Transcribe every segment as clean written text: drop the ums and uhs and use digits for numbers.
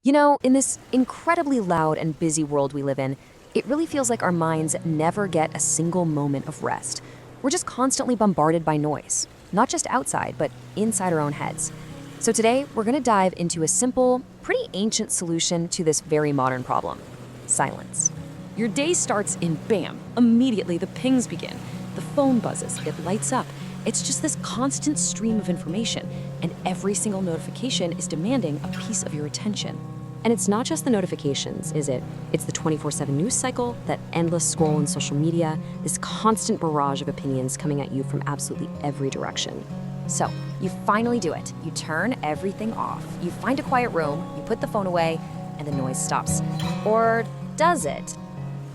In this incredibly loud and busy world we live in, it really feels like our minds never get a single moment of rest. We're just constantly bombarded by noise, not just outside, but inside our own heads. So today, we're going to dive into a simple, pretty ancient solution to this very modern problem: silence. Your day starts in bam, immediately the pings begin. The phone buzzes, it lights up. It's just this constant stream of information, and every single notification is demanding a piece of your attention. And it's not just the notifications, is it? It's the 24/7 news cycle, that endless scroll on social media, this constant barrage of opinions coming at you from absolutely every direction. So, you finally do it. You turn everything off. You find a quiet room, you put the phone away, and the noise stops. Or does it?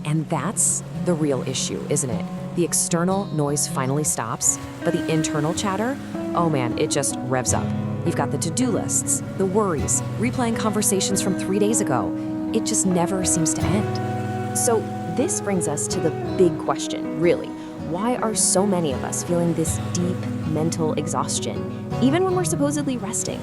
And that's the real issue, isn't it? The external noise finally stops, but the internal chatter, oh man, it just revs up. You've got the to-do lists, the worries, replaying conversations from 3 days ago. It just never seems to end. So this brings us to the big question, really. Why are so many of us feeling this deep mental exhaustion, even when we're supposedly resting?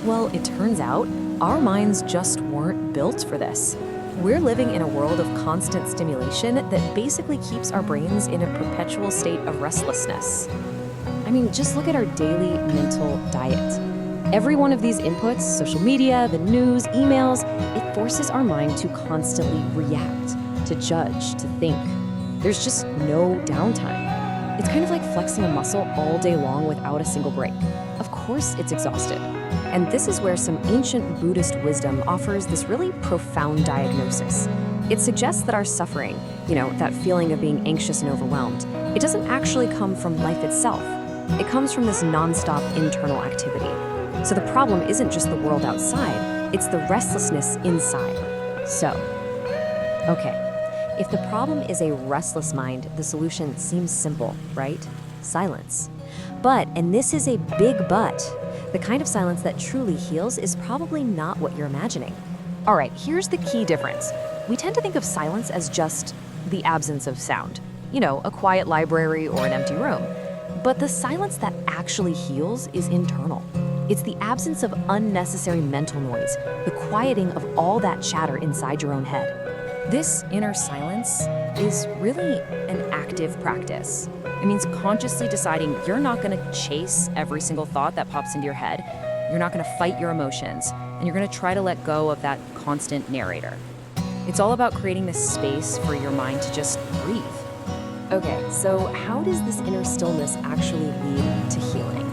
Well, it turns out our minds just weren't built for this. We're living in a world of constant stimulation that basically keeps our brains in a perpetual state of restlessness. I mean, just look at our daily mental diet. Every one of these inputs, social media, the news, emails, it forces our mind to constantly react, to judge, to think. There's just no downtime. It's kind of like flexing a muscle all day long without a single break. Of course it's exhausted. And this is where some ancient Buddhist wisdom offers this really profound diagnosis. It suggests that our suffering, that feeling of being anxious and overwhelmed, it doesn't actually come from life itself. It comes from this nonstop internal activity. So the problem isn't just the world outside, it's the restlessness inside. So, okay, if the problem is a restless mind, the solution seems simple, right? Silence. But, and this is a big but, the kind of silence that truly heals is probably not what you're imagining. All right, here's the key difference. We tend to think of silence as just the absence of sound. A quiet library or an empty room. But the silence that actually heals is internal. It's the absence of unnecessary mental noise, the quieting of all that chatter inside your own head. This inner silence is really an active practice. It means consciously deciding you're not going to chase every single thought that pops into your head. You're not going to fight your emotions, and you're going to try to let go of that constant narrator. It's all about creating this space for your mind to just breathe. Okay, so how does this inner stillness actually lead to healing?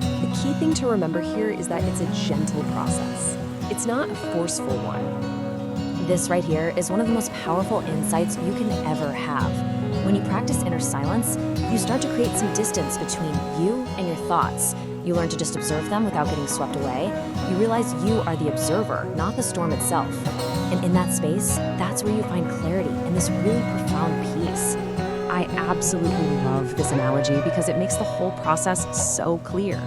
The key thing to remember here is that it's a gentle process. It's not a forceful one. This right here is one of the most powerful insights you can ever have. When you practice inner silence, you start to create some distance between you and your thoughts. You learn to just observe them without getting swept away. You realize you are the observer, not the storm itself. And in that space, that's where you find clarity and this really profound peace. I absolutely love this analogy because it makes the whole process so clear.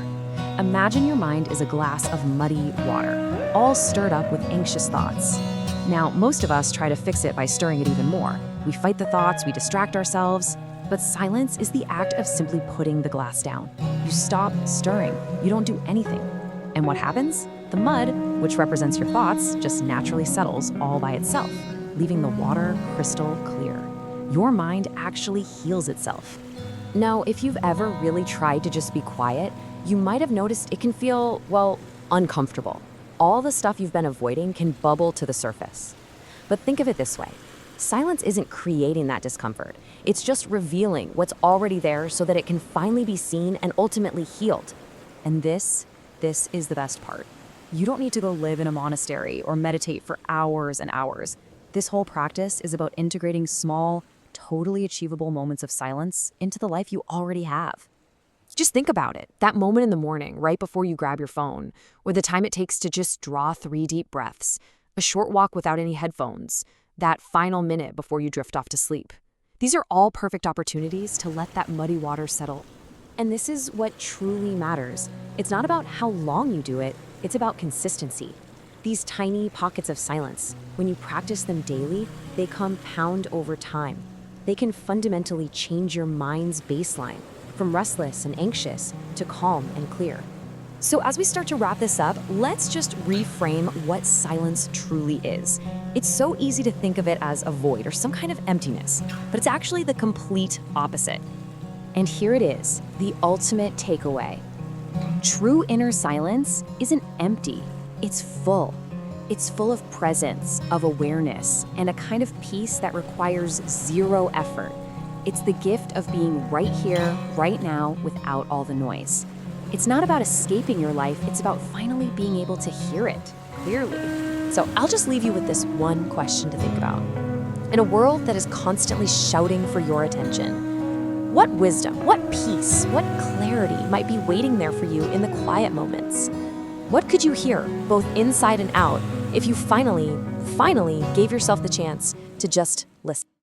Imagine your mind is a glass of muddy water, all stirred up with anxious thoughts. Now, most of us try to fix it by stirring it even more. We fight the thoughts, we distract ourselves, but silence is the act of simply putting the glass down. You stop stirring, you don't do anything. And what happens? The mud, which represents your thoughts, just naturally settles all by itself, leaving the water crystal clear. Your mind actually heals itself. Now, if you've ever really tried to just be quiet, you might have noticed it can feel, uncomfortable. All the stuff you've been avoiding can bubble to the surface. But think of it this way. Silence isn't creating that discomfort. It's just revealing what's already there so that it can finally be seen and ultimately healed. And this is the best part. You don't need to go live in a monastery or meditate for hours and hours. This whole practice is about integrating small, totally achievable moments of silence into the life you already have. Just think about it. That moment in the morning, right before you grab your phone, or the time it takes to just draw 3 deep breaths, a short walk without any headphones, that final minute before you drift off to sleep. These are all perfect opportunities to let that muddy water settle. And this is what truly matters. It's not about how long you do it, it's about consistency. These tiny pockets of silence, when you practice them daily, they compound over time. They can fundamentally change your mind's baseline, from restless and anxious to calm and clear. So as we start to wrap this up, let's just reframe what silence truly is. It's so easy to think of it as a void or some kind of emptiness, but it's actually the complete opposite. And here it is, the ultimate takeaway. True inner silence isn't empty, it's full. It's full of presence, of awareness, and a kind of peace that requires zero effort. It's the gift of being right here, right now, without all the noise. It's not about escaping your life, it's about finally being able to hear it clearly. So I'll just leave you with this one question to think about. In a world that is constantly shouting for your attention, what wisdom, what peace, what clarity might be waiting there for you in the quiet moments? What could you hear, both inside and out, if you finally gave yourself the chance to just listen?